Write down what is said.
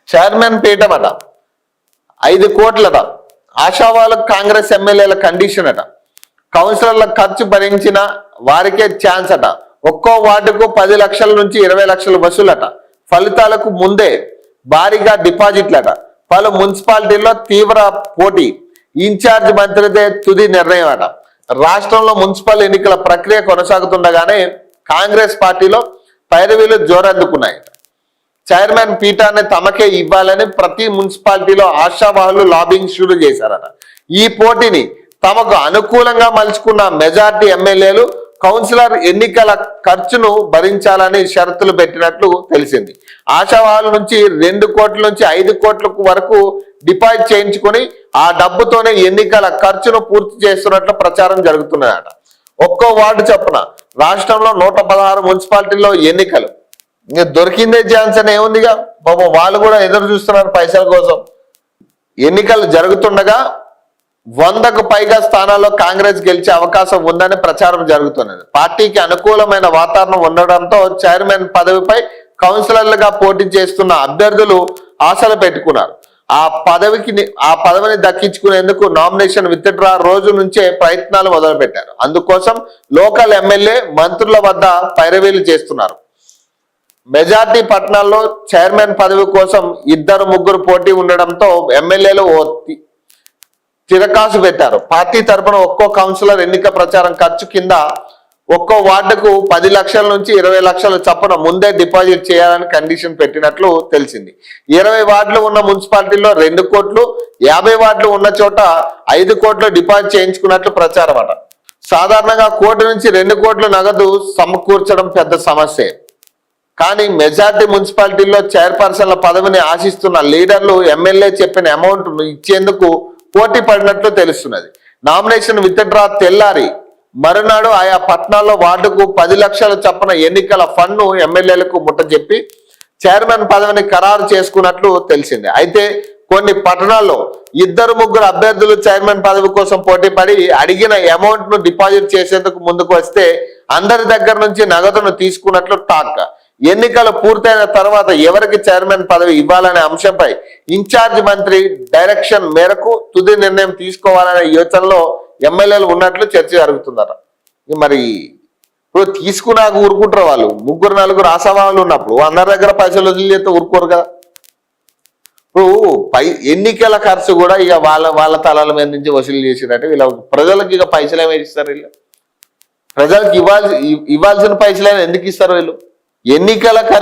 Chairman పీఠం అట 5 కోట్లట. ఆశావాళ్ళకు కాంగ్రెస్ ఎమ్మెల్యేల కండిషన్ అట. కౌన్సిలర్ల ఖర్చు భరించిన వారికే ఛాన్స్ అట. ఒక్కో వార్డుకు 10 లక్షల నుంచి 20 లక్షల వసూలట. ఫలితాలకు ముందే భారీగా డిపాజిట్లట. పలు మున్సిపాలిటీల్లో తీవ్ర పోటీ. ఇన్ఛార్జ్ మంత్రిదే తుది నిర్ణయం అట. రాష్ట్రంలో మున్సిపల్ ఎన్నికల ప్రక్రియ కొనసాగుతుండగానే కాంగ్రెస్ పార్టీలో పైరవీలు జోరందుకున్నాయి. చైర్మన్ పీఠాన్ని తమకే ఇవ్వాలని ప్రతి మున్సిపాలిటీలో ఆశావాహులు లాబింగ్ షురూ చేశారట. ఈ పోటీని తమకు అనుకూలంగా మలుచుకున్న మెజార్టీ ఎమ్మెల్యేలు కౌన్సిలర్ ఎన్నికల ఖర్చును భరించాలని షరతులు పెట్టినట్లు తెలిసింది. ఆశావాహుల నుంచి 2 కోట్ల నుంచి 5 కోట్ల వరకు డిపాజిట్ చేయించుకొని ఆ డబ్బుతోనే ఎన్నికల ఖర్చును పూర్తి చేస్తున్నట్లు ప్రచారం జరుగుతున్నదట. ఒక్కో వార్డు చొప్పున రాష్ట్రంలో 116 మున్సిపాలిటీల్లో ఎన్నికలు. ఇంకా దొరికిందే ఛాన్స్ అని ఏముందిగా పాపం వాళ్ళు కూడా ఎదురు చూస్తున్నారు పైసల కోసం. ఎన్నికలు జరుగుతుండగా 100కు పైగా స్థానాల్లో కాంగ్రెస్ గెలిచే అవకాశం ఉందని ప్రచారం జరుగుతున్నది. పార్టీకి అనుకూలమైన వాతావరణం ఉండడంతో చైర్మన్ పదవిపై కౌన్సిలర్లుగా పోటీ చేస్తున్న అభ్యర్థులు ఆశలు పెట్టుకున్నారు. ఆ పదవిని దక్కించుకునేందుకు నామినేషన్ విత్డ్రా రోజు నుంచే ప్రయత్నాలు మొదలుపెట్టారు. అందుకోసం లోకల్ ఎమ్మెల్యే మంత్రుల వద్ద పైరవీలు చేస్తున్నారు. మెజార్టీ పట్టణాల్లో చైర్మన్ పదవి కోసం 2-3 పోటీ ఉండడంతో ఎమ్మెల్యేలు ఓ తిరకాసు పెట్టారు. పార్టీ తరపున ఒక్కో కౌన్సిలర్ ఎన్నిక ప్రచారం ఖర్చు కింద ఒక్కో వార్డుకు 10 లక్షల నుంచి 20 లక్షల చొప్పున ముందే డిపాజిట్ చేయాలని కండిషన్ పెట్టినట్లు తెలిసింది. 20 వార్డులు ఉన్న మున్సిపాలిటీల్లో 2 కోట్లు, 50 వార్డులు ఉన్న చోట 5 కోట్లు డిపాజిట్ చేయించుకున్నట్లు ప్రచారం అట. సాధారణంగా 1 కోటి నుంచి 2 కోట్లు నగదు సమకూర్చడం పెద్ద సమస్యే. కానీ మెజార్టీ మున్సిపాలిటీల్లో చైర్పర్సన్ల పదవిని ఆశిస్తున్న లీడర్లు ఎమ్మెల్యే చెప్పిన అమౌంట్ ఇచ్చేందుకు పోటీ పడినట్లు తెలుస్తున్నది. నామినేషన్ విత్డ్రా తెల్లారి మరునాడు ఆయా పట్టణాల్లో వార్డుకు 10 లక్షల చొప్పున ఎన్నికల ఫండ్ను ఎమ్మెల్యేలకు ముట్టజెప్పి చైర్మన్ పదవిని ఖరారు చేసుకున్నట్లు తెలిసింది. అయితే కొన్ని పట్టణాల్లో 2-3 అభ్యర్థులు చైర్మన్ పదవి కోసం పోటీ పడి అడిగిన అమౌంట్ ను డిపాజిట్ చేసేందుకు ముందుకు వస్తే అందరి దగ్గర నుంచి నగదును తీసుకున్నట్లు టాక్. ఎన్నికలు పూర్తయిన తర్వాత ఎవరికి చైర్మన్ పదవి ఇవ్వాలనే అంశంపై ఇన్ఛార్జ్ మంత్రి డైరెక్షన్ మేరకు తుది నిర్ణయం తీసుకోవాలనే యోచనలో ఎమ్మెల్యేలు ఉన్నట్లు చర్చ జరుగుతుందట. మరి ఇప్పుడు తీసుకున్నాక ఊరుకుంటారు వాళ్ళు. 3-4 ఆశావాహులు ఉన్నప్పుడు అందరి దగ్గర పైసలు వదిలితే ఊరుకోరు కదా. ఇప్పుడు ఎన్నికల ఖర్చు కూడా ఇక వాళ్ళ తలాల మీద నుంచి వసూలు చేసినట్టు వీళ్ళ ప్రజలకు ఇక పైసలు ఏమి ఇస్తారు? వీళ్ళు ప్రజలకు ఇవ్వాల్సిన పైసలు ఎందుకు ఇస్తారు? వీళ్ళు ఎన్నికల ఖర్చు